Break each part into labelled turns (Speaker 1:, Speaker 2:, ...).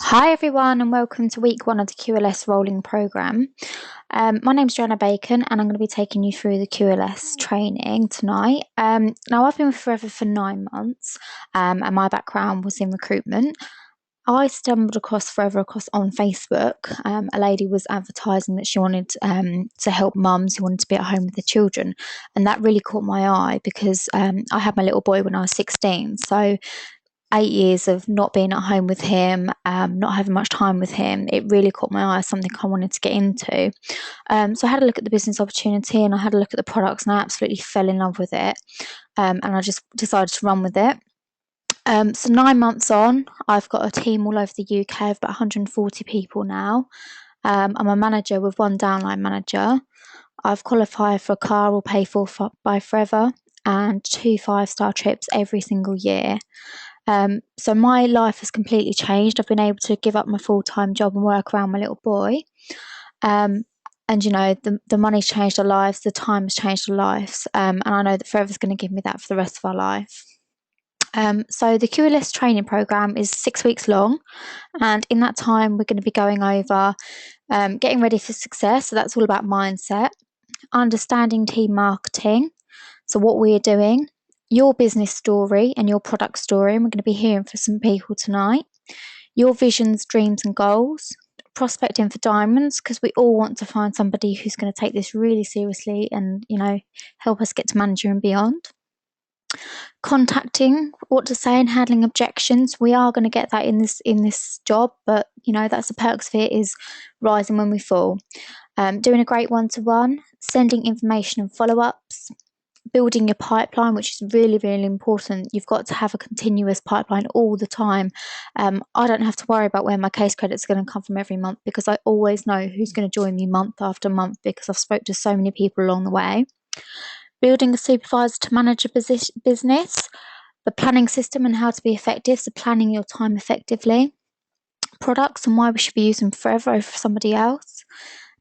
Speaker 1: Hi everyone and welcome to week 1 of the QLS rolling programme. My name's Joanna Bacon and I'm going to be taking you through the QLS training tonight. Now I've been with Forever for 9 months and my background was in recruitment. I stumbled across Forever on Facebook. A lady was advertising that she wanted to help mums who wanted to be at home with their children, and that really caught my eye because I had my little boy when I was 16, so 8 years of not being at home with him, not having much time with him, it really caught my eye as something I wanted to get into. So I had a look at the business opportunity and I had a look at the products and I absolutely fell in love with it. And I just decided to run with it. So 9 months on, I've got a team all over the UK of about 140 people now. I'm a manager with one downline manager. I've qualified for a car or pay for by Forever and 2 5-star trips every single year. So my life has completely changed. I've been able to give up my full-time job and work around my little boy. And you know, the money's changed our lives, the time has changed our lives, and I know that Forever's going to give me that for the rest of our life. So the QLS training program is 6 weeks long, and in that time we're going to be going over getting ready for success. So that's all about mindset, understanding team marketing, so what we're doing, your business story and your product story, and we're going to be hearing from some people tonight, your visions, dreams and goals, prospecting for diamonds, because we all want to find somebody who's going to take this really seriously and, you know, help us get to manager and beyond. Contacting, what to say and handling objections. We are going to get that in this job, but you know, that's the perks of it, is rising when we fall. Doing a great one-to-one, sending information and follow-ups, building your pipeline, which is really, really important. You've got to have a continuous pipeline all the time. I don't have to worry about where my case credits are going to come from every month because I always know who's going to join me month after month because I've spoke to so many people along the way. Building a supervisor to manage a business, the planning system and how to be effective, so planning your time effectively. Products and why we should be using Forever over somebody else.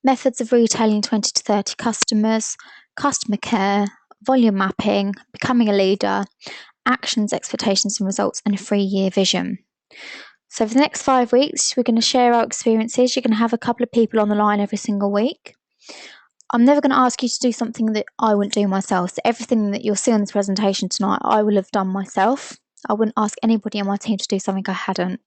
Speaker 1: Methods of retailing 20 to 30 customers, customer care, volume mapping, becoming a leader, actions, expectations and results, and a 3-year vision. So for the next 5 weeks, we're going to share our experiences. You're going to have a couple of people on the line every single week. I'm never going to ask you to do something that I wouldn't do myself. So everything that you'll see on this presentation tonight, I will have done myself. I wouldn't ask anybody on my team to do something I hadn't.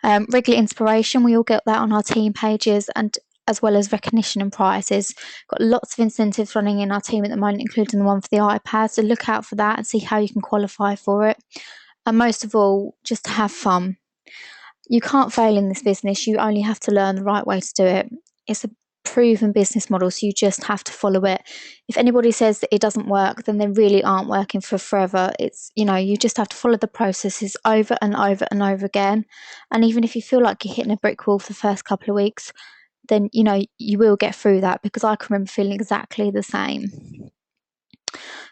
Speaker 1: Regular inspiration, we all get that on our team pages, and as well as recognition and prizes. Got lots of incentives running in our team at the moment, including the one for the iPad, so look out for that and see how you can qualify for it. And most of all, just have fun. You can't fail in this business, you only have to learn the right way to do it. It's a proven business model, so you just have to follow it. If anybody says that it doesn't work, then they really aren't working for Forever. It's, you know, you just have to follow the processes over and over and over again. And even if you feel like you're hitting a brick wall for the first couple of weeks, then you know you will get through that, because I can remember feeling exactly the same.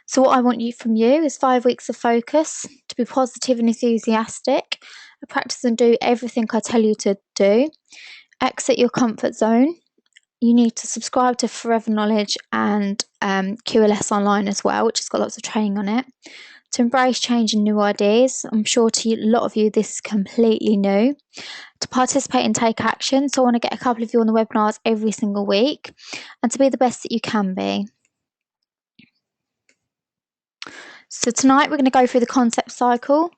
Speaker 1: So what I want you from you is 5 weeks of focus, to be positive and enthusiastic, practice and do everything I tell you to do, exit your comfort zone. You need to subscribe to Forever Knowledge and QLS Online as well, which has got lots of training on it. To embrace change and new ideas. I'm sure to a lot of you this is completely new. To participate and take action. So I want to get a couple of you on the webinars every single week. And to be the best that you can be. So tonight we're going to go through the concept cycle,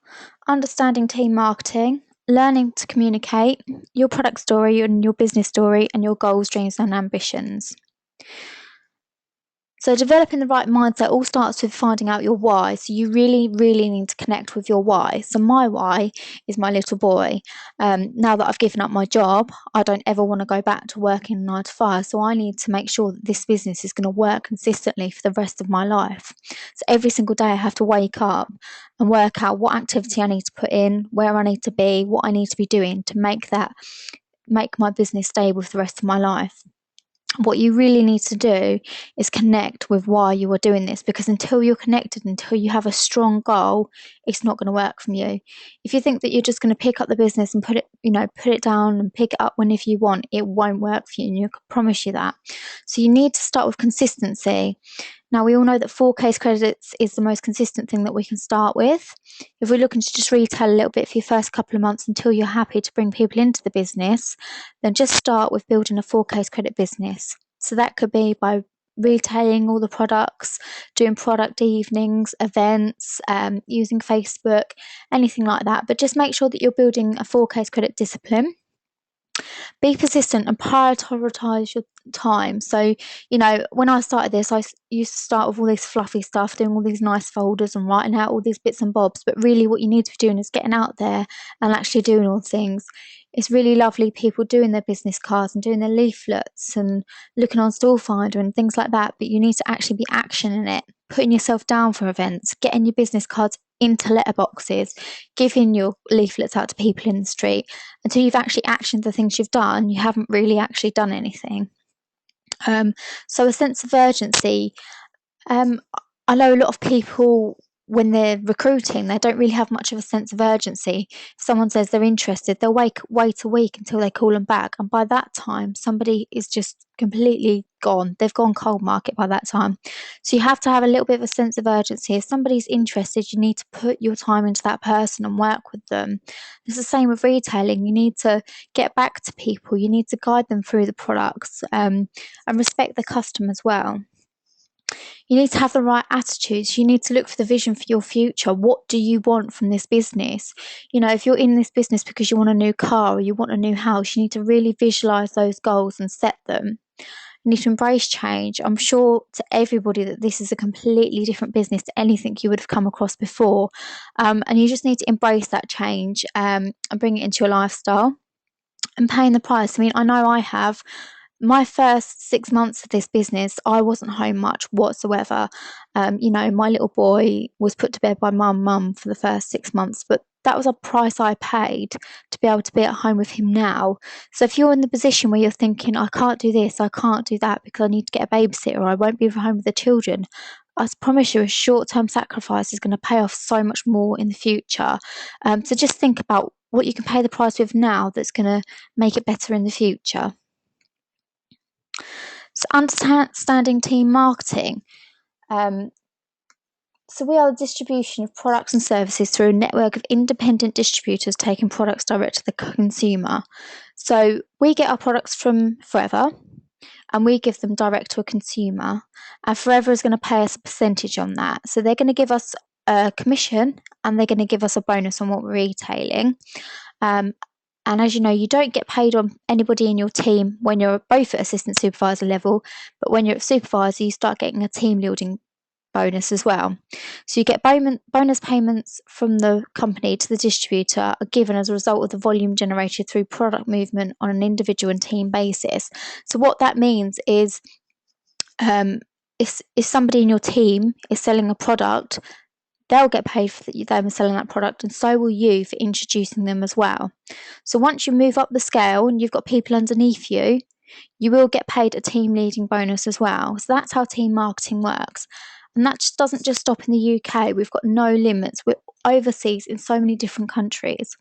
Speaker 1: understanding team marketing, learning to communicate, your product story and your business story, and your goals, dreams and ambitions. So developing the right mindset all starts with finding out your why. So you really, really need to connect with your why. So my why is my little boy. Now that I've given up my job, I don't ever want to go back to working 9 to 5. So I need to make sure that this business is going to work consistently for the rest of my life. So every single day I have to wake up and work out what activity I need to put in, where I need to be, what I need to be doing to make my business stable for the rest of my life. What you really need to do is connect with why you are doing this, because until you're connected, until you have a strong goal, it's not going to work from you. If you think that you're just going to pick up the business and put it down and pick it up whenever you want, it won't work for you, and I can promise you that. So you need to start with consistency. Now, we all know that 4 case credits is the most consistent thing that we can start with. If we're looking to just retail a little bit for your first couple of months until you're happy to bring people into the business, then just start with building a 4 case credit business. So that could be by retailing all the products, doing product evenings, events, using Facebook, anything like that. But just make sure that you're building a 4 case credit discipline. Be persistent and prioritize your time. So, when I started this, I used to start with all this fluffy stuff, doing all these nice folders and writing out all these bits and bobs. But really, what you need to be doing is getting out there and actually doing all things. It's really lovely people doing their business cards and doing their leaflets and looking on Store Finder and things like that. But you need to actually be actioning it, putting yourself down for events, getting your business cards into letterboxes, giving your leaflets out to people in the street. Until you've actually actioned the things you've done, you haven't really actually done anything. So a sense of urgency. I know a lot of people, when they're recruiting, they don't really have much of a sense of urgency. If someone says they're interested, they'll wait a week until they call them back. And by that time, somebody is just completely gone. They've gone cold market by that time. So you have to have a little bit of a sense of urgency. If somebody's interested, you need to put your time into that person and work with them. It's the same with retailing. You need to get back to people. You need to guide them through the products, and respect the customer as well. You need to have the right attitudes. You need to look for the vision for your future. What do you want from this business? If you're in this business because you want a new car or you want a new house, you need to really visualize those goals and set them. You need to embrace change. I'm sure to everybody that this is a completely different business to anything you would have come across before. And you just need to embrace that change, and bring it into your lifestyle and paying the price. I know I have. My first 6 months of this business, I wasn't home much whatsoever. My little boy was put to bed by mum for the first 6 months, but that was a price I paid to be able to be at home with him now. So if you're in the position where you're thinking, I can't do this, I can't do that because I need to get a babysitter or I won't be home with the children, I promise you a short-term sacrifice is going to pay off so much more in the future. So just think about what you can pay the price with now that's going to make it better in the future. So understanding team marketing. So we are the distribution of products and services through a network of independent distributors taking products direct to the consumer. So we get our products from Forever and we give them direct to a consumer, and Forever is going to pay us a percentage on that. So they're going to give us a commission and they're going to give us a bonus on what we're retailing. And as you know, you don't get paid on anybody in your team when you're both at assistant supervisor level, but when you're at supervisor, you start getting a team leading bonus as well. So you get bonus payments from the company to the distributor are given as a result of the volume generated through product movement on an individual and team basis. So what that means is, if somebody in your team is selling a product, they'll get paid for them selling that product, and so will you for introducing them as well. So once you move up the scale and you've got people underneath you, you will get paid a team leading bonus as well. So that's how team marketing works. And that just doesn't just stop in the UK. We've got no limits. We're overseas in so many different countries.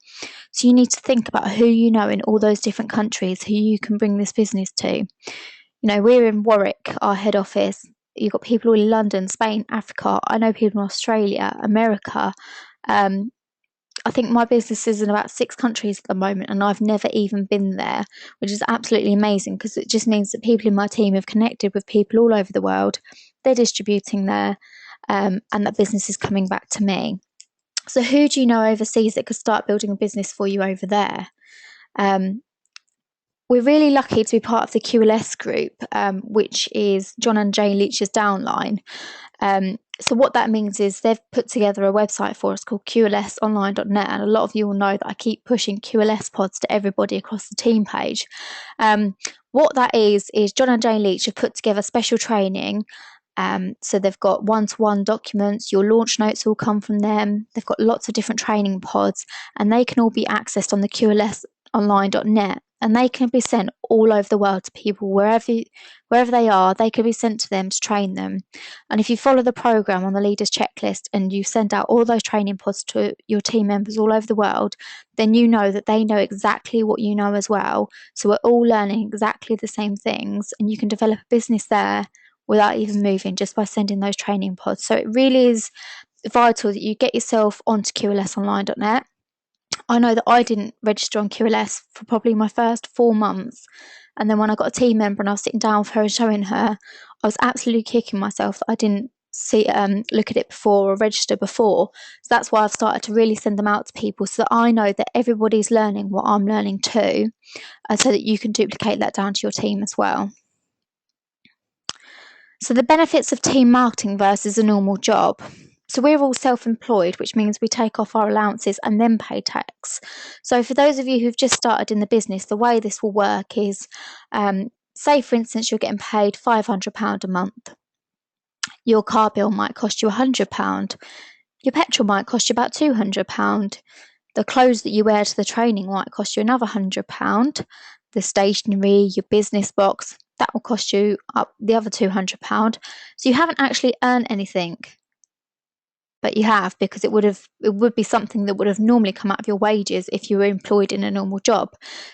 Speaker 1: So you need to think about who you know in all those different countries who you can bring this business to. We're in Warwick, our head office. You've got people in London, Spain, Africa. I know people in Australia, America. I think my business is in about 6 countries at the moment, and I've never even been there, which is absolutely amazing because it just means that people in my team have connected with people all over the world. They're distributing there, and that business is coming back to me. So who do you know overseas that could start building a business for you over there? We're really lucky to be part of the QLS group, which is John and Jane Leach's downline. So what that means is they've put together a website for us called qlsonline.net, and a lot of you will know that I keep pushing QLS pods to everybody across the team page. What that is John and Jane Leach have put together special training. So they've got one-to-one documents, your launch notes all come from them. They've got lots of different training pods, and they can all be accessed on the qlsonline.net. And they can be sent all over the world to people wherever they are. They can be sent to them to train them. And if you follow the program on the leaders checklist and you send out all those training pods to your team members all over the world, then you know that they know exactly what you know as well. So we're all learning exactly the same things, and you can develop a business there without even moving, just by sending those training pods. So it really is vital that you get yourself onto QLSonline.net. I know that I didn't register on QLS for probably my first 4 months. And then when I got a team member and I was sitting down with her and showing her, I was absolutely kicking myself that I didn't look at it before or register before. So that's why I've started to really send them out to people, so that I know that everybody's learning what I'm learning too, so that you can duplicate that down to your team as well. So the benefits of team marketing versus a normal job. So we're all self-employed, which means we take off our allowances and then pay tax. So for those of you who've just started in the business, the way this will work is, say for instance, you're getting paid £500 a month. Your car bill might cost you £100. Your petrol might cost you about £200. The clothes that you wear to the training might cost you another £100. The stationery, your business box, that will cost you up the other £200. So you haven't actually earned anything, but you have, because it would be something that would have normally come out of your wages if you were employed in a normal job.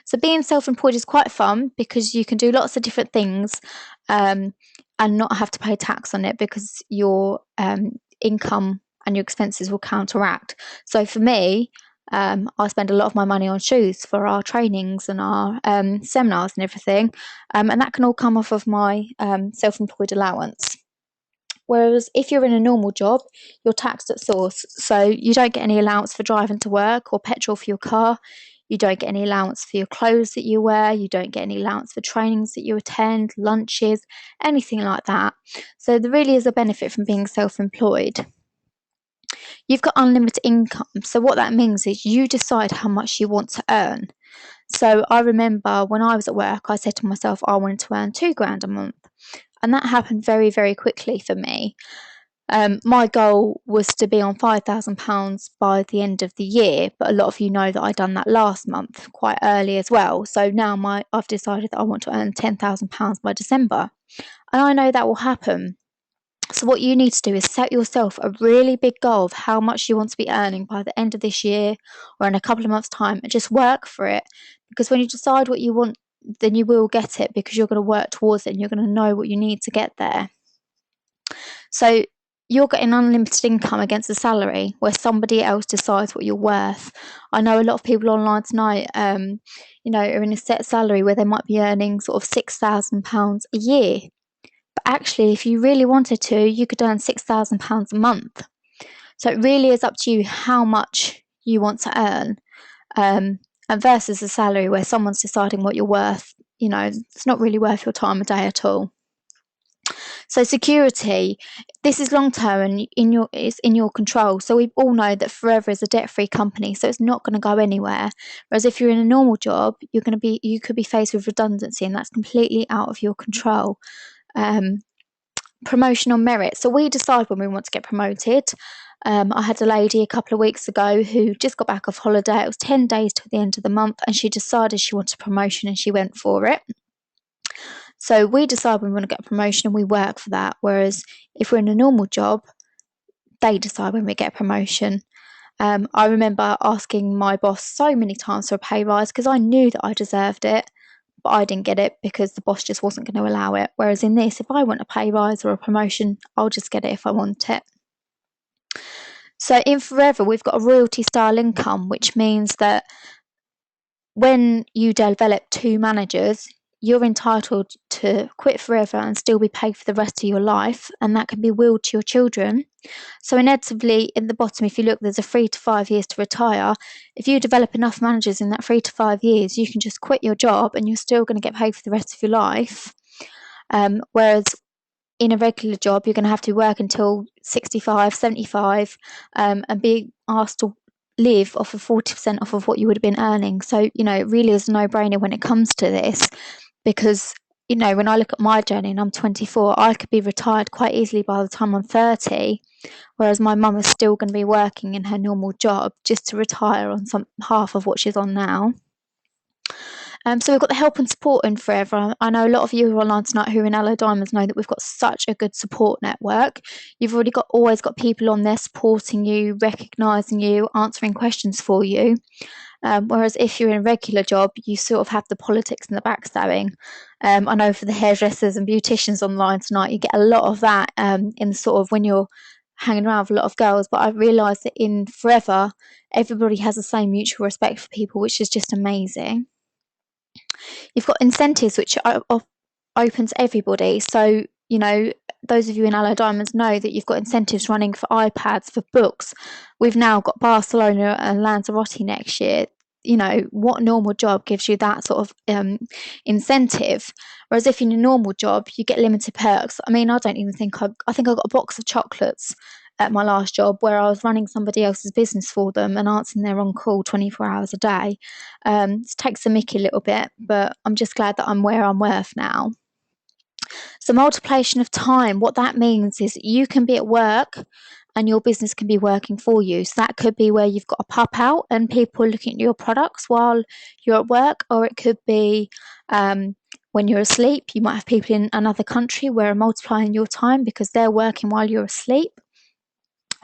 Speaker 1: So being self-employed is quite fun, because you can do lots of different things and not have to pay tax on it, because your income and your expenses will counteract. So for me, I spend a lot of my money on shoes for our trainings and our seminars and everything, and that can all come off of my self-employed allowance. Whereas if you're in a normal job, you're taxed at source. So you don't get any allowance for driving to work or petrol for your car. You don't get any allowance for your clothes that you wear. You don't get any allowance for trainings that you attend, lunches, anything like that. So there really is a benefit from being self-employed. You've got unlimited income. So what that means is you decide how much you want to earn. So I remember when I was at work, I said to myself, I wanted to earn £2,000 a month. And that happened very, very quickly for me. My goal was to be on £5,000 by the end of the year, but a lot of you know that I'd done that last month quite early as well. So now I've decided that I want to earn £10,000 by December, and I know that will happen. So what you need to do is set yourself a really big goal of how much you want to be earning by the end of this year or in a couple of months' time, and just work for it. Because when you decide what you want, then you will get it, because you're going to work towards it and you're going to know what you need to get there. So you're getting unlimited income against a salary where somebody else decides what you're worth. I know a lot of people online tonight, are in a set salary where they might be earning sort of £6,000 a year. But actually, if you really wanted to, you could earn £6,000 a month. So it really is up to you how much you want to earn, and versus a salary where someone's deciding what you're worth. It's not really worth your time a day at all. So security, this is long term and it's in your control. So we all know that Forever is a debt-free company, so it's not going to go anywhere. Whereas if you're in a normal job, you could be faced with redundancy, and that's completely out of your control. Promotion on merit. So we decide when we want to get promoted. I had a lady a couple of weeks ago who just got back off holiday. It was 10 days to the end of the month, and she decided she wanted a promotion and she went for it. So we decide when we want to get a promotion and we work for that. Whereas if we're in a normal job, they decide when we get a promotion. I remember asking my boss so many times for a pay rise because I knew that I deserved it, but I didn't get it because the boss just wasn't going to allow it. Whereas in this, if I want a pay rise or a promotion, I'll just get it if I want it. So in Forever, we've got a royalty style income, which means that when you develop 2 managers, you're entitled to quit Forever and still be paid for the rest of your life, and that can be willed to your children. So inevitably, in the bottom, if you look, there's a 3 to 5 years to retire. If you develop enough managers in that 3 to 5 years, you can just quit your job and you're still going to get paid for the rest of your life. Whereas in a regular job, you're going to have to work until 65, 75, and be asked to live off of 40% off of what you would have been earning. So, it really is a no-brainer when it comes to this, because, when I look at my journey and I'm 24, I could be retired quite easily by the time I'm 30, whereas my mum is still going to be working in her normal job just to retire on half of what she's on now. So we've got the help and support in Forever. I know a lot of you who are online tonight who are in Aloe Diamonds know that we've got such a good support network. You've always got people on there supporting you, recognising you, answering questions for you. Whereas if you're in a regular job, you sort of have the politics and the backstabbing. I know for the hairdressers and beauticians online tonight, you get a lot of that in sort of when you're hanging around with a lot of girls. But I've realised that in Forever, everybody has the same mutual respect for people, which is just amazing. You've got incentives, which are open to everybody. So, you know, those of you in Aloe Diamonds know that you've got incentives running for iPads, for books. We've now got Barcelona and Lanzarote next year. You know, what normal job gives you that sort of incentive? Whereas if you're in a normal job, you get limited perks. I mean, I don't even think I think I got a box of chocolates at my last job where I was running somebody else's business for them and answering their on call 24 hours a day. It takes the mickey a little bit, but I'm just glad that I'm where I'm worth now. So multiplication of time, what that means is you can be at work and your business can be working for you. So that could be where you've got a pop out and people are looking at your products while you're at work, or it could be when you're asleep. You might have people in another country where are multiplying your time because they're working while you're asleep.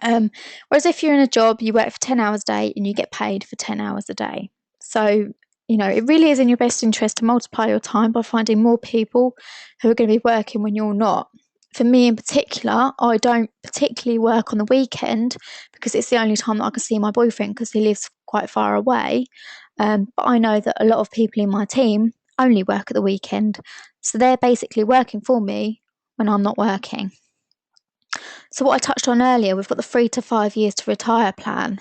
Speaker 1: Whereas if you're in a job, you work for 10 hours a day and you get paid for 10 hours a day. So, you know, it really is in your best interest to multiply your time by finding more people who are going to be working when you're not. For me in particular, I don't particularly work on the weekend because it's the only time that I can see my boyfriend because he lives quite far away. But I know that a lot of people in my team only work at the weekend. So they're basically working for me when I'm not working. So what I touched on earlier, we've got the 3 to 5 years to retire plan.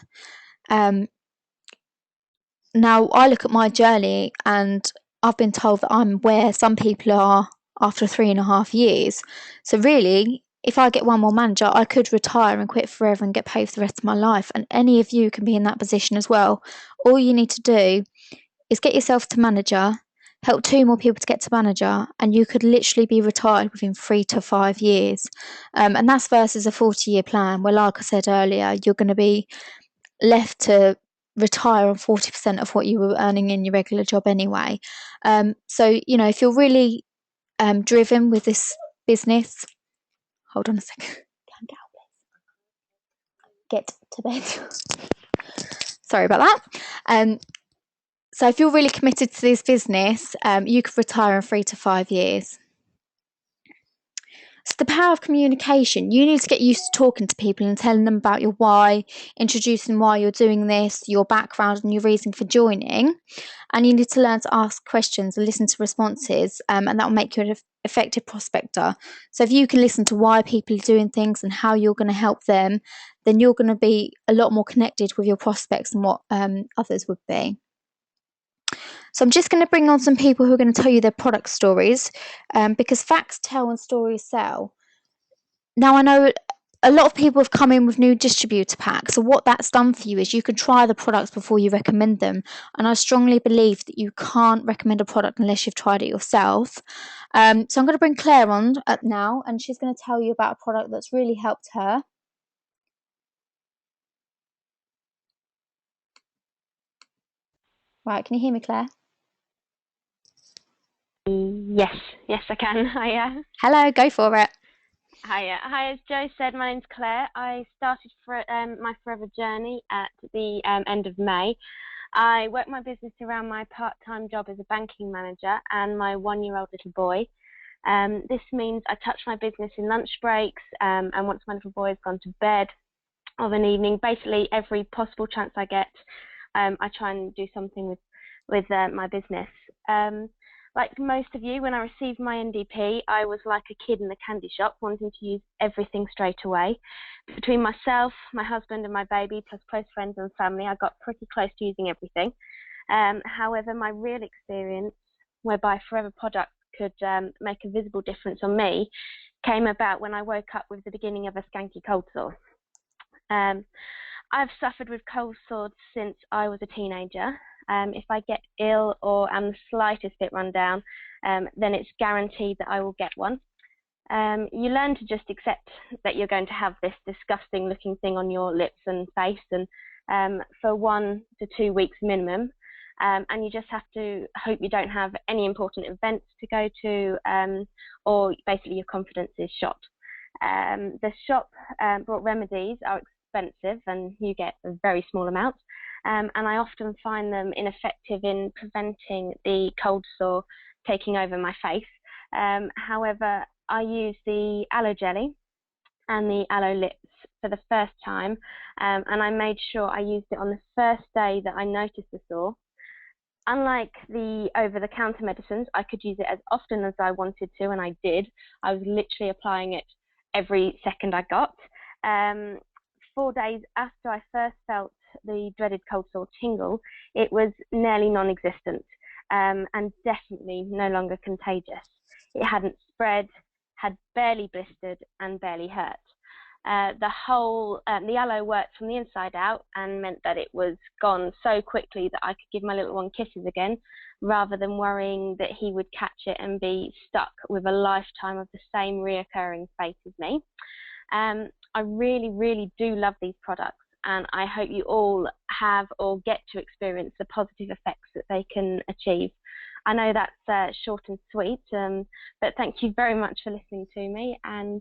Speaker 1: Now, I look at my journey and I've been told that I'm where some people are after 3.5 years. So really, if I get one more manager, I could retire and quit forever and get paid for the rest of my life. And any of you can be in that position as well. All you need to do is get yourself to manager, help 2 more people to get to manager, and you could literally be retired within 3 to 5 years. And that's versus a 40-year plan where, like I said earlier, you're going to be left to retire on 40% of what you were earning in your regular job anyway. So, you know, if you're really driven with this business, hold on a second. Get to bed. Sorry about that. So if you're really committed to this business, you could retire in 3 to 5 years. So the power of communication, you need to get used to talking to people and telling them about your why, introducing why you're doing this, your background and your reason for joining. And you need to learn to ask questions and listen to responses, and that will make you an effective prospector. So if you can listen to why people are doing things and how you're going to help them, then you're going to be a lot more connected with your prospects than what others would be. So I'm just going to bring on some people who are going to tell you their product stories, because facts tell and stories sell. Now, I know a lot of people have come in with new distributor packs. So what that's done for you is you can try the products before you recommend them. And I strongly believe that you can't recommend a product unless you've tried it yourself. So I'm going to bring Claire on now, and she's going to tell you about a product that's really helped her. Right, can you hear me, Claire?
Speaker 2: Yes, I can. Hiya.
Speaker 1: Hello, go for it.
Speaker 2: Hi, as Joe said, my name's Claire. I started my Forever journey at the end of May. I work my business around my part-time job as a banking manager and my 1-year-old little boy. This means I touch my business in lunch breaks, and once my little boy has gone to bed of an evening, basically every possible chance I get, I try and do something with my business. Like most of you, when I received my NDP, I was like a kid in the candy shop, wanting to use everything straight away. Between myself, my husband and my baby, plus close friends and family, I got pretty close to using everything. However, my real experience, whereby Forever products could make a visible difference on me, came about when I woke up with the beginning of a skanky cold sore. I've suffered with cold sores since I was a teenager. If I get ill or am the slightest bit run down, then it's guaranteed that I will get one. You learn to just accept that you're going to have this disgusting looking thing on your lips and face, and for 1 to 2 weeks minimum. And you just have to hope you don't have any important events to go to, or basically your confidence is shot. The shop bought remedies are expensive and you get a very small amount. and I often find them ineffective in preventing the cold sore taking over my face. However, I use the aloe jelly and the aloe lips for the first time, and I made sure I used it on the first day that I noticed the sore. Unlike the over-the-counter medicines, I could use it as often as I wanted to, and I did. I was literally applying it every second I got. 4 days after I first felt the dreaded cold sore tingle, it was nearly non-existent, and definitely no longer contagious. It hadn't spread, had barely blistered, and barely hurt. The aloe worked from the inside out and meant that it was gone so quickly that I could give my little one kisses again, rather than worrying that he would catch it and be stuck with a lifetime of the same reoccurring fate as me. I really, really do love these products, and I hope you all have or get to experience the positive effects that they can achieve. I know that's short and sweet, but thank you very much for listening to me, and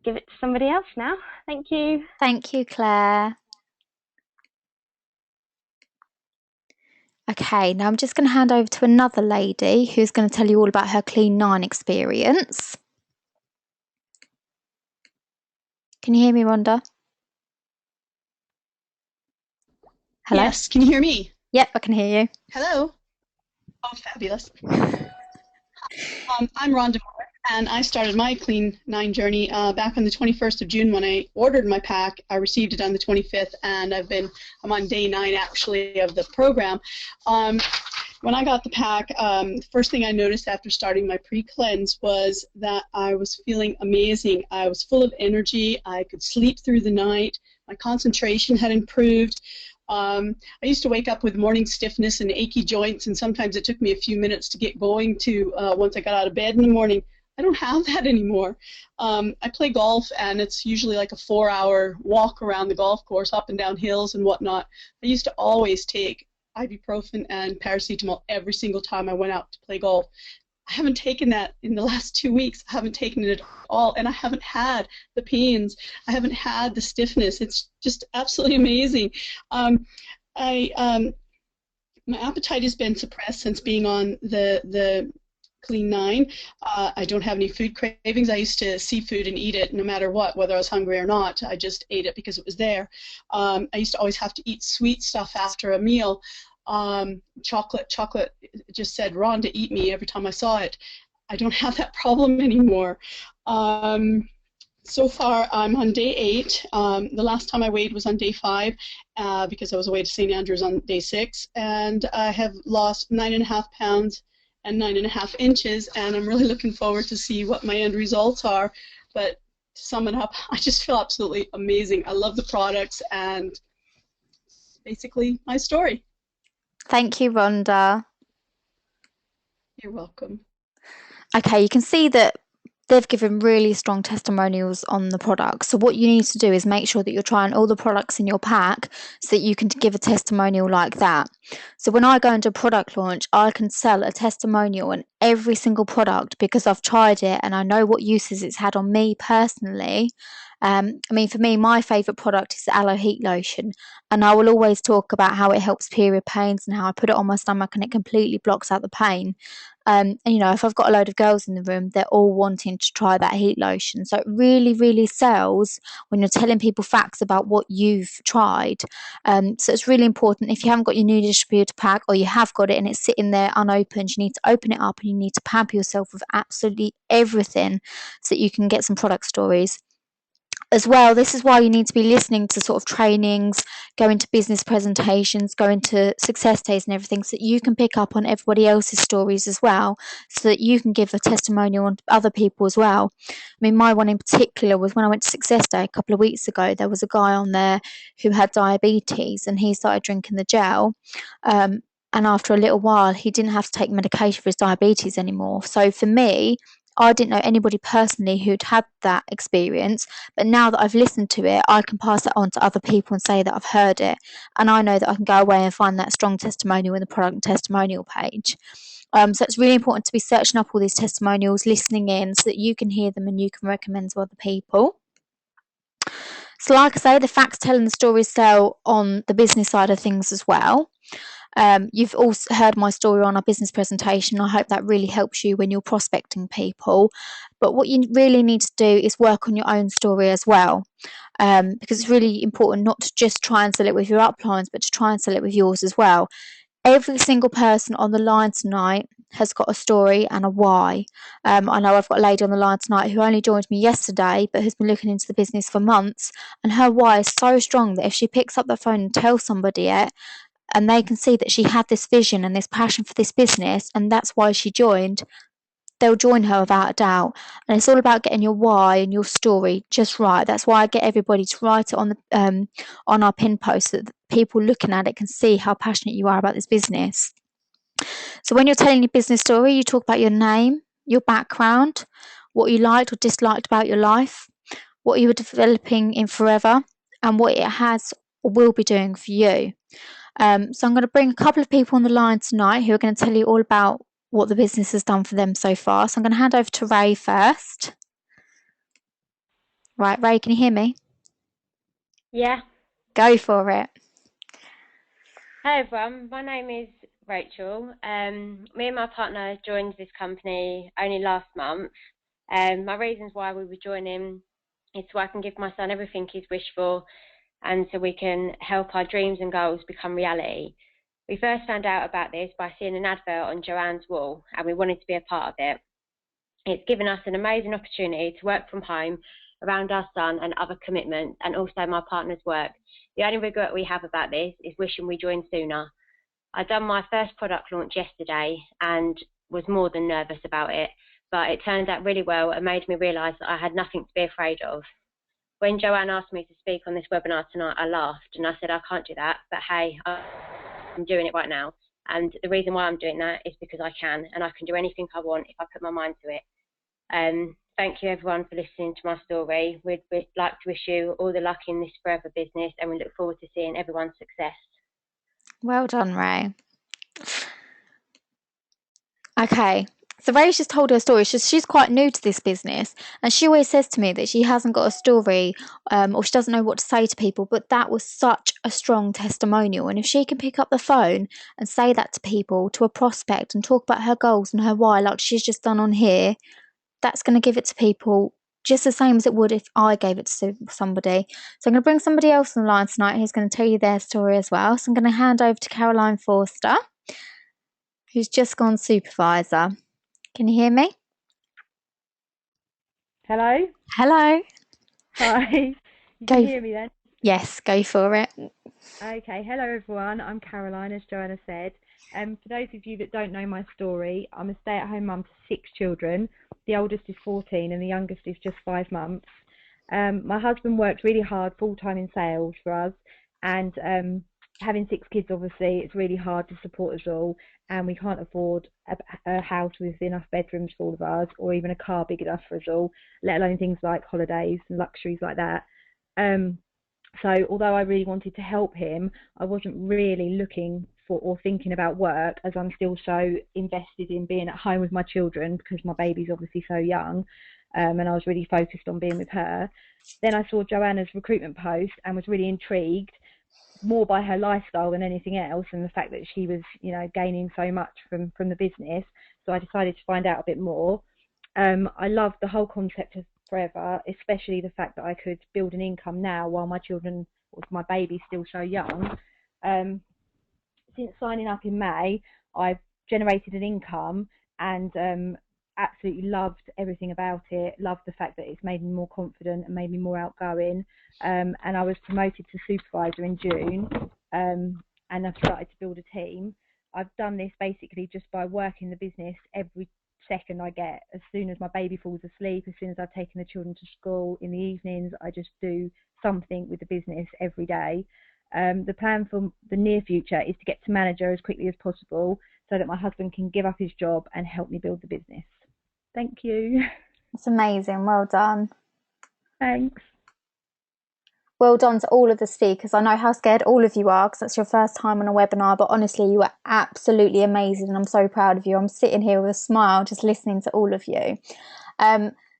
Speaker 2: give it to somebody else now. Thank you.
Speaker 1: Thank you, Claire. Okay, now I'm just going to hand over to another lady who's going to tell you all about her Clean 9 experience. Can you hear me, Rhonda? Hello?
Speaker 3: Yes, can you hear me?
Speaker 1: Yep, I can hear you.
Speaker 3: Hello. Oh, fabulous. I'm Rhonda Moore, and I started my Clean 9 journey back on the 21st of June when I ordered my pack. I received it on the 25th, and I'm on day 9 actually of the program. When I got the pack, the first thing I noticed after starting my pre-cleanse was that I was feeling amazing. I was full of energy. I could sleep through the night. My concentration had improved. I used to wake up with morning stiffness and achy joints, and sometimes it took me a few minutes to get going once I got out of bed in the morning. I don't have that anymore. I play golf, and it's usually like a 4-hour walk around the golf course, up and down hills and whatnot. I used to always take ibuprofen and paracetamol every single time I went out to play golf. I haven't taken that in the last 2 weeks. I haven't taken it at all, and I haven't had the pains. I haven't had the stiffness. It's just absolutely amazing. My appetite has been suppressed since being on the Clean 9. I don't have any food cravings. I used to see food and eat it no matter what, whether I was hungry or not. I just ate it because it was there. I used to always have to eat sweet stuff after a meal. Chocolate just said, Rhonda, eat me every time I saw it. I don't have that problem anymore. So far, I'm on day 8. The last time I weighed was on day 5 because I was away to St. Andrews on day 6, and I have lost 9.5 pounds and 9.5 inches, and I'm really looking forward to see what my end results are. But to sum it up, I just feel absolutely amazing. I love the products, and basically my story.
Speaker 1: Thank you, Rhonda.
Speaker 3: You're welcome.
Speaker 1: Okay, you can see that they've given really strong testimonials on the products. So what you need to do is make sure that you're trying all the products in your pack so that you can give a testimonial like that. So when I go into a product launch, I can sell a testimonial on every single product because I've tried it and I know what uses it's had on me personally. For me, my favourite product is the Aloe Heat Lotion, and I will always talk about how it helps period pains and how I put it on my stomach and it completely blocks out the pain. If I've got a load of girls in the room, they're all wanting to try that heat lotion. So it really, really sells when you're telling people facts about what you've tried. So it's really important. If you haven't got your new distributor pack, or you have got it and it's sitting there unopened, you need to open it up and you need to pamper yourself with absolutely everything so that you can get some product stories. As well, this is why you need to be listening to sort of trainings, going to business presentations, going to success days and everything, so that you can pick up on everybody else's stories as well, so that you can give a testimonial on other people as well. My one in particular was when I went to Success Day a couple of weeks ago. There was a guy on there who had diabetes, and he started drinking the gel. And after a little while, he didn't have to take medication for his diabetes anymore. So for me, I didn't know anybody personally who'd had that experience, but now that I've listened to it, I can pass it on to other people and say that I've heard it. And I know that I can go away and find that strong testimonial in the product and testimonial page. So it's really important to be searching up all these testimonials, listening in so that you can hear them and you can recommend to other people. So like I say, the facts telling the stories sell on the business side of things as well. You've also heard my story on our business presentation. I hope that really helps you when you're prospecting people. But what you really need to do is work on your own story as well, because it's really important not to just try and sell it with your uplines, but to try and sell it with yours as well. Every single person on the line tonight has got a story and a why. I know I've got a lady on the line tonight who only joined me yesterday, but has been looking into the business for months, and her why is so strong that if she picks up the phone and tells somebody it, and they can see that she had this vision and this passion for this business, and that's why she joined, they'll join her without a doubt. And it's all about getting your why and your story just right. That's why I get everybody to write it on our pin post, so that people looking at it can see how passionate you are about this business. So when you're telling your business story, you talk about your name, your background, what you liked or disliked about your life, what you were developing in Forever, and what it has or will be doing for you. So I'm going to bring a couple of people on the line tonight who are going to tell you all about what the business has done for them so far. So I'm going to hand over to Ray first. Right, Ray, can you hear me?
Speaker 2: Yeah.
Speaker 1: Go for it.
Speaker 2: Hey everyone, my name is Rachel. Me and my partner joined this company only last month. My reasons why we were joining is so I can give my son everything he's wished for, and so we can help our dreams and goals become reality. We first found out about this by seeing an advert on Joanne's wall, and we wanted to be a part of it. It's given us an amazing opportunity to work from home around our son and other commitments, and also my partner's work. The only regret we have about this is wishing we joined sooner. I done my first product launch yesterday and was more than nervous about it, but it turned out really well and made me realise that I had nothing to be afraid of. When Joanne asked me to speak on this webinar tonight, I laughed and I said I can't do that, but hey, I'm doing it right now. And the reason why I'm doing that is because I can, and I can do anything I want if I put my mind to it. Thank you everyone for listening to my story. We'd like to wish you all the luck in this Forever business, and we look forward to seeing everyone's success.
Speaker 1: Well done, Ray. Okay, so Ray's just told her story. She's quite new to this business, and she always says to me that she hasn't got a story, or she doesn't know what to say to people, but that was such a strong testimonial. And if she can pick up the phone and say that to people, to a prospect, and talk about her goals and her why, like she's just done on here, that's going to give it to people just the same as it would if I gave it to somebody. So I'm going to bring somebody else on the line tonight who's going to tell you their story as well. So I'm going to hand over to Caroline Forster, who's just gone supervisor. Can you hear me?
Speaker 4: Hello?
Speaker 1: Hello.
Speaker 4: Hi. You
Speaker 1: Go.
Speaker 4: can hear me then?
Speaker 1: Yes, go for it.
Speaker 4: Okay, hello everyone. I'm Caroline, as Joanna said. For those of you that don't know my story, I'm a stay-at-home mum to 6 children. The oldest is 14 and the youngest is just 5 months. My husband works really hard full-time in sales for us, and having 6 kids, obviously, it's really hard to support us all, and we can't afford a house with enough bedrooms for all of us, or even a car big enough for us all, let alone things like holidays and luxuries like that. So although I really wanted to help him, I wasn't really looking for or thinking about work, as I'm still so invested in being at home with my children because my baby's obviously so young, and I was really focused on being with her. Then I saw Joanna's recruitment post and was really intrigued, more by her lifestyle than anything else, and the fact that she was, gaining so much from the business. So I decided to find out a bit more. I love the whole concept of Forever, especially the fact that I could build an income now while my children, or my baby's still so young. Since signing up in May, I've generated an income and absolutely loved everything about it. Loved the fact that it's made me more confident and made me more outgoing. And I was promoted to supervisor in June, and I've started to build a team. I've done this basically just by working the business every second I get. As soon as my baby falls asleep, as soon as I've taken the children to school, in the evenings, I just do something with the business every day. The plan for the near future is to get to manager as quickly as possible so that my husband can give up his job and help me build the business. Thank you.
Speaker 1: It's amazing. Well done.
Speaker 4: Thanks.
Speaker 1: Well done to all of the speakers. I know how scared all of you are because that's your first time on a webinar, but honestly, you are absolutely amazing and I'm so proud of you. I'm sitting here with a smile just listening to all of you.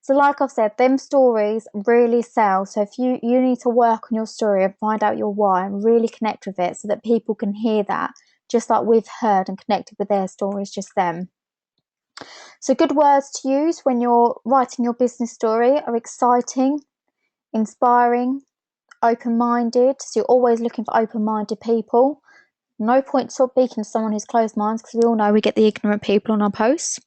Speaker 1: So like I've said, them stories really sell. So if you need to work on your story and find out your why and really connect with it so that people can hear that, just like we've heard and connected with their stories just then. So good words to use when you're writing your business story are exciting, inspiring, open-minded. So you're always looking for open-minded people. No point speaking to someone who's closed-minded, because we all know we get the ignorant people on our posts.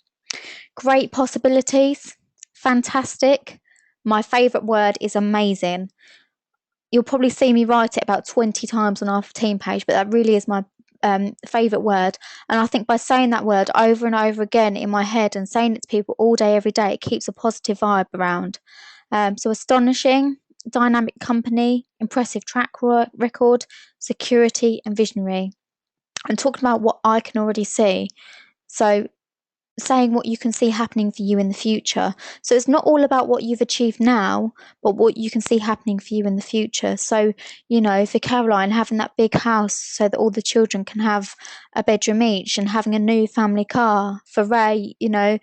Speaker 1: Great possibilities, fantastic. My favourite word is amazing. You'll probably see me write it about 20 times on our team page, but that really is my favourite word. And I think by saying that word over and over again in my head and saying it to people all day, every day, it keeps a positive vibe around. So astonishing, dynamic company, impressive track record, security and visionary. And talking about what I can already see. So saying what you can see happening for you in the future. So it's not all about what you've achieved now, but what you can see happening for you in the future. So, you know, for Caroline, having that big house so that all the children can have a bedroom each, and having a new family car. For Ray, you know,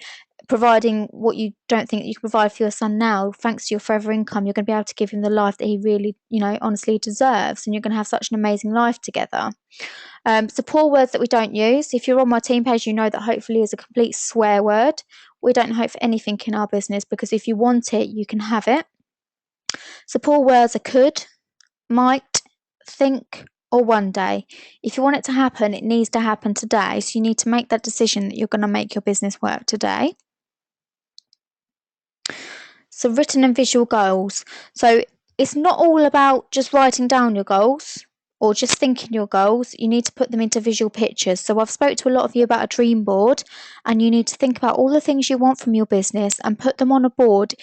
Speaker 1: providing what you don't think that you can provide for your son now, thanks to your forever income, you're going to be able to give him the life that he really, you know, honestly deserves, and you're going to have such an amazing life together. Support words that we don't use. If you're on my team page, you know that hopefully is a complete swear word. We don't hope for anything in our business, because if you want it, you can have it. Support words are could, might, think, or one day. If you want it to happen, it needs to happen today. So you need to make that decision that you're going to make your business work today. So written and visual goals. So it's not all about just writing down your goals or just thinking your goals. You need to put them into visual pictures. So I've spoke to a lot of you about a dream board, and you need to think about all the things you want from your business and put them on a board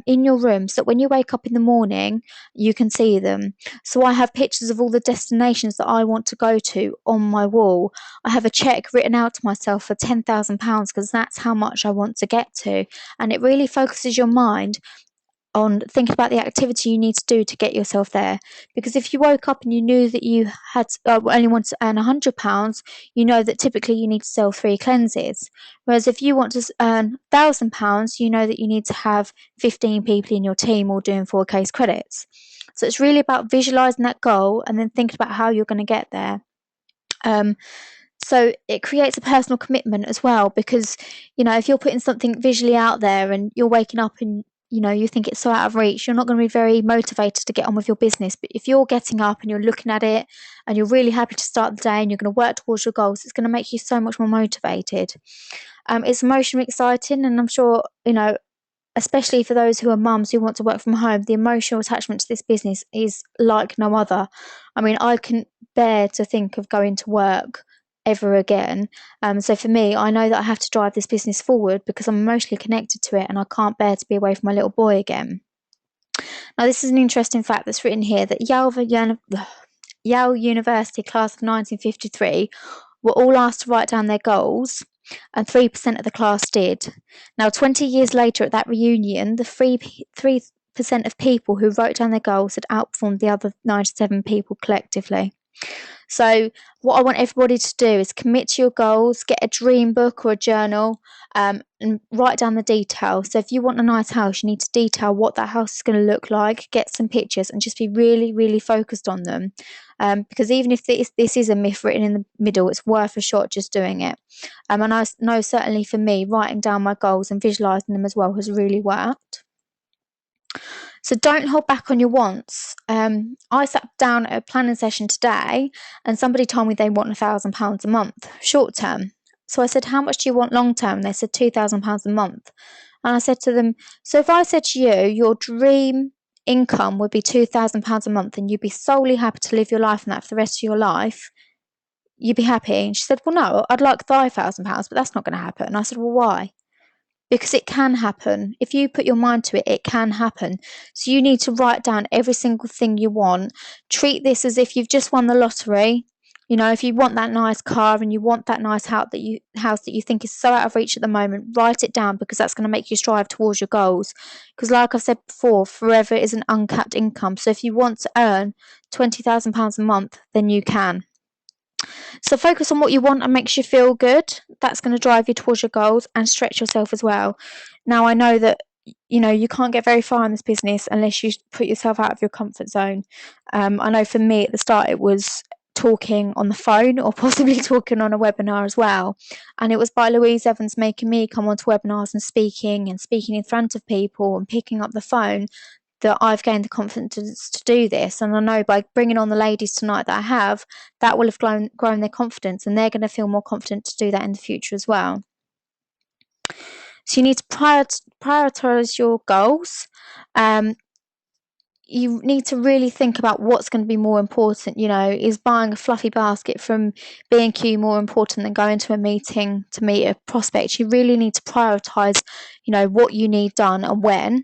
Speaker 1: in your room, so that when you wake up in the morning, you can see them. So I have pictures of all the destinations that I want to go to on my wall. I have a check written out to myself for £10,000, because that's how much I want to get to. And it really focuses your mind on thinking about the activity you need to do to get yourself there. Because if you woke up and you knew that you had only wanted to earn £100, you know that typically you need to sell 3 cleanses. Whereas if you want to earn £1,000, you know that you need to have 15 people in your team all doing 4 case credits. So it's really about visualizing that goal and then thinking about how you're going to get there. So it creates a personal commitment as well, because, you know, if you're putting something visually out there and you're waking up and, you know, you think it's so out of reach, you're not going to be very motivated to get on with your business. But if you're getting up and you're looking at it and you're really happy to start the day and you're going to work towards your goals, it's going to make you so much more motivated. It's emotionally exciting, and I'm sure, you know, especially for those who are mums who want to work from home, the emotional attachment to this business is like no other. I mean, I couldn't bear to think of going to work ever again. So for me, I know that I have to drive this business forward because I'm emotionally connected to it, and I can't bear to be away from my little boy again. Now, this is an interesting fact that's written here, that Yale University class of 1953 were all asked to write down their goals, and 3% of the class did. Now, 20 years later at that reunion, the 3% of people who wrote down their goals had outperformed the other 97 people collectively. So what I want everybody to do is commit to your goals, get a dream book or a journal, and write down the details. So if you want a nice house, you need to detail what that house is going to look like, get some pictures, and just be really, really focused on them. Because even if this is a myth written in the middle, it's worth a shot just doing it. And I know certainly for me, writing down my goals and visualising them as well has really worked. So don't hold back on your wants. I sat down at a planning session today, and somebody told me they want £1,000 a month, short term. So I said, how much do you want long term? And they said £2,000 a month. And I said to them, so if I said to you, your dream income would be £2,000 a month, and you'd be solely happy to live your life on that for the rest of your life, you'd be happy? And she said, well, no, I'd like £5,000, but that's not going to happen. And I said, well, why? Because it can happen. If you put your mind to it, it can happen. So you need to write down every single thing you want. Treat this as if you've just won the lottery. You know, if you want that nice car and you want that nice house that you think is so out of reach at the moment, write it down, because that's going to make you strive towards your goals. Because like I've said before, forever is an uncapped income. So if you want to earn £20,000 a month, then you can. So focus on what you want and makes you feel good. That's going to drive you towards your goals and stretch yourself as well. Now, I know that, you can't get very far in this business unless you put yourself out of your comfort zone. I know for me at the start it was talking on the phone or possibly talking on a webinar as well. And it was by Louise Evans making me come onto webinars and speaking in front of people and picking up the phone that I've gained the confidence to do this. And I know by bringing on the ladies tonight that I have, that will have grown their confidence, and they're going to feel more confident to do that in the future as well. So you need to prioritize your goals. You need to really think about what's going to be more important. Is buying a fluffy basket from B&Q more important than going to a meeting to meet a prospect? You really need to prioritize, what you need done and when.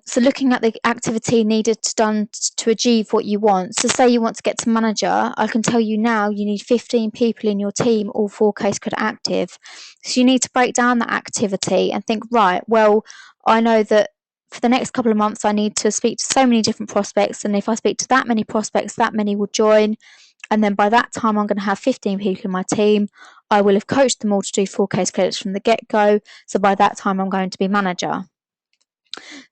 Speaker 1: So looking at the activity needed done to achieve what you want. So say you want to get to manager, I can tell you now you need 15 people in your team, all 4 case credit active. So you need to break down that activity and think, right, well, I know that for the next couple of months I need to speak to so many different prospects, and if I speak to that many prospects, that many will join. And then by that time I'm going to have 15 people in my team. I will have coached them all to do 4 case credits from the get-go. So by that time I'm going to be manager.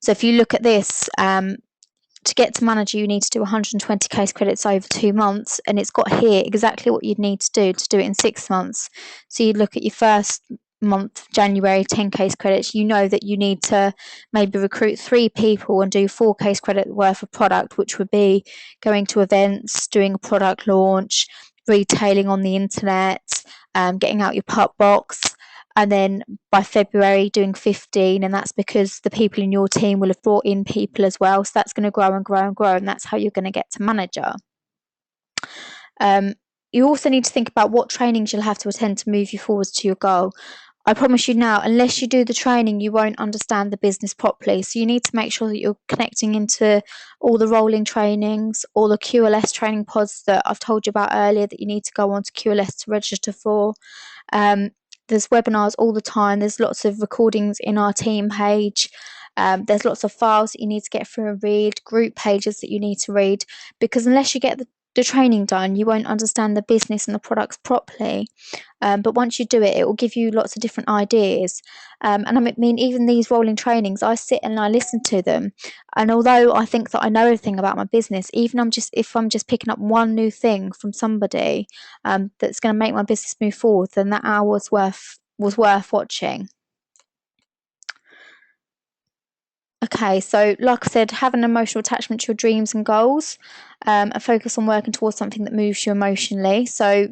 Speaker 1: So if you look at this, to get to manager, you need to do 120 case credits over 2 months, and it's got here exactly what you'd need to do it in 6 months. So you'd look at your first month, January, 10 case credits. You know that you need to maybe recruit 3 people and do 4 case credit worth of product, which would be going to events, doing a product launch, retailing on the internet, getting out your pup box. And then by February doing 15, and that's because the people in your team will have brought in people as well. So that's going to grow and grow and grow, and that's how you're going to get to manager. You also need to think about what trainings you'll have to attend to move you forwards to your goal. I promise you now, unless you do the training, you won't understand the business properly. So you need to make sure that you're connecting into all the rolling trainings, all the QLS training pods that I've told you about earlier that you need to go on to QLS to register for. There's webinars all the time. There's lots of recordings in our team page. There's lots of files that you need to get through and read, group pages that you need to read, because unless you get the training done, you won't understand the business and the products properly. But once you do it, it will give you lots of different ideas. And I mean, even these rolling trainings, I sit and I listen to them. And although I think that I know everything about my business, even if I'm just picking up one new thing from somebody that's going to make my business move forward, then that hour was worth watching. Okay, so like I said, have an emotional attachment to your dreams and goals, and focus on working towards something that moves you emotionally. So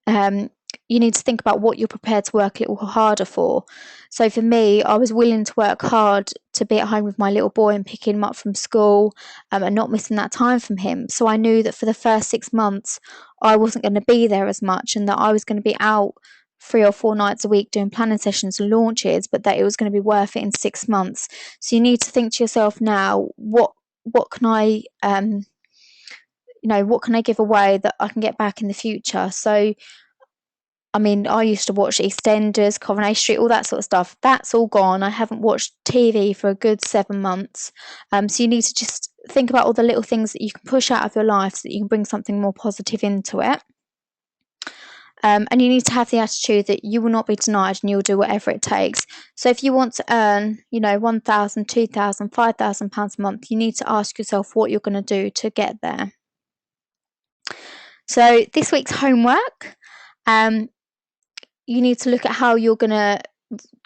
Speaker 1: you need to think about what you're prepared to work a little harder for. So for me, I was willing to work hard to be at home with my little boy and picking him up from school, and not missing that time from him. So I knew that for the first 6 months, I wasn't going to be there as much, and that I was going to be out 3 or 4 nights a week doing planning sessions and launches, but that it was going to be worth it in 6 months. So you need to think to yourself now, what can I what can I give away that I can get back in the future? So I mean, I used to watch EastEnders, Coronation Street, all that sort of stuff. That's all gone. I haven't watched TV for a good 7 months. So you need to just think about all the little things that you can push out of your life so that you can bring something more positive into it. And you need to have the attitude that you will not be denied and you'll do whatever it takes. So if you want to earn, £1,000, £2,000, £5,000 a month, you need to ask yourself what you're going to do to get there. So this week's homework, you need to look at how you're going to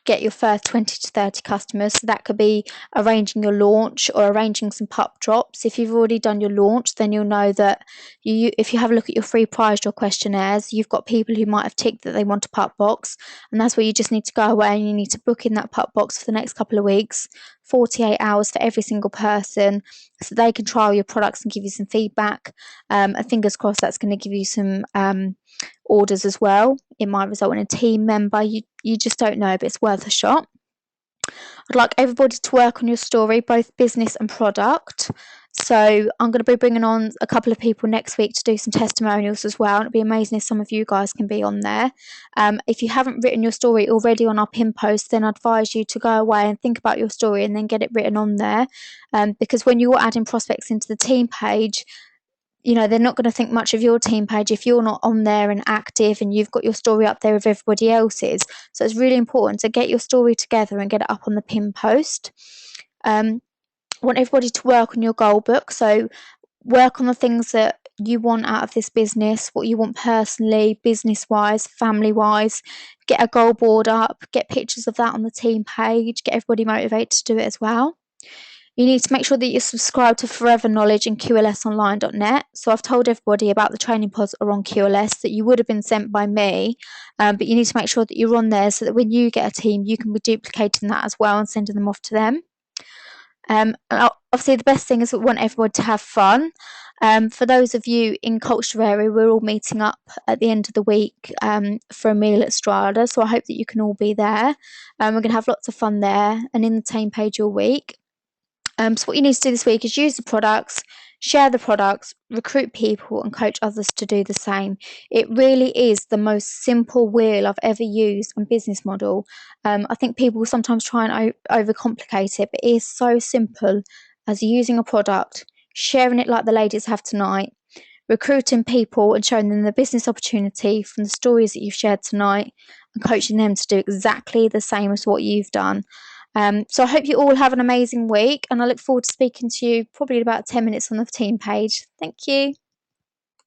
Speaker 1: get your first 20 to 30 customers. So that could be arranging your launch or arranging some pup drops. If you've already done your launch, then you'll know that if you have a look at your free prize draw questionnaires, you've got people who might have ticked that they want a pup box, and that's where you just need to go away and you need to book in that pup box for the next couple of weeks, 48 hours for every single person, so they can trial your products and give you some feedback. And fingers crossed that's going to give you some orders as well. It might result in a team member. You just don't know, but it's worth a shot. I'd like everybody to work on your story, both business and product. So I'm going to be bringing on a couple of people next week to do some testimonials as well. It'd be amazing if some of you guys can be on there. If you haven't written your story already on our pin post, then I'd advise you to go away and think about your story and then get it written on there. Because when you're adding prospects into the team page, they're not going to think much of your team page if you're not on there and active and you've got your story up there with everybody else's. So it's really important to get your story together and get it up on the pin post. Want everybody to work on your goal book. So work on the things that you want out of this business, what you want personally, business-wise, family-wise. Get a goal board up, get pictures of that on the team page, get everybody motivated to do it as well. You need to make sure that you're subscribed to Forever Knowledge and QLSonline.net. So I've told everybody about the training pods that are on QLS that you would have been sent by me, but you need to make sure that you're on there so that when you get a team, you can be duplicating that as well and sending them off to them. And obviously, the best thing is we want everyone to have fun. For those of you in Culture area, we're all meeting up at the end of the week for a meal at Strada. So I hope that you can all be there. We're going to have lots of fun there and in the team page all week. So what you need to do this week is use the products, share the products, recruit people and coach others to do the same. It really is the most simple wheel I've ever used and business model. I think people sometimes try and overcomplicate it, but it is so simple as using a product, sharing it like the ladies have tonight, recruiting people and showing them the business opportunity from the stories that you've shared tonight and coaching them to do exactly the same as what you've done. So I hope you all have an amazing week and I look forward to speaking to you probably in about 10 minutes on the team page. Thank you.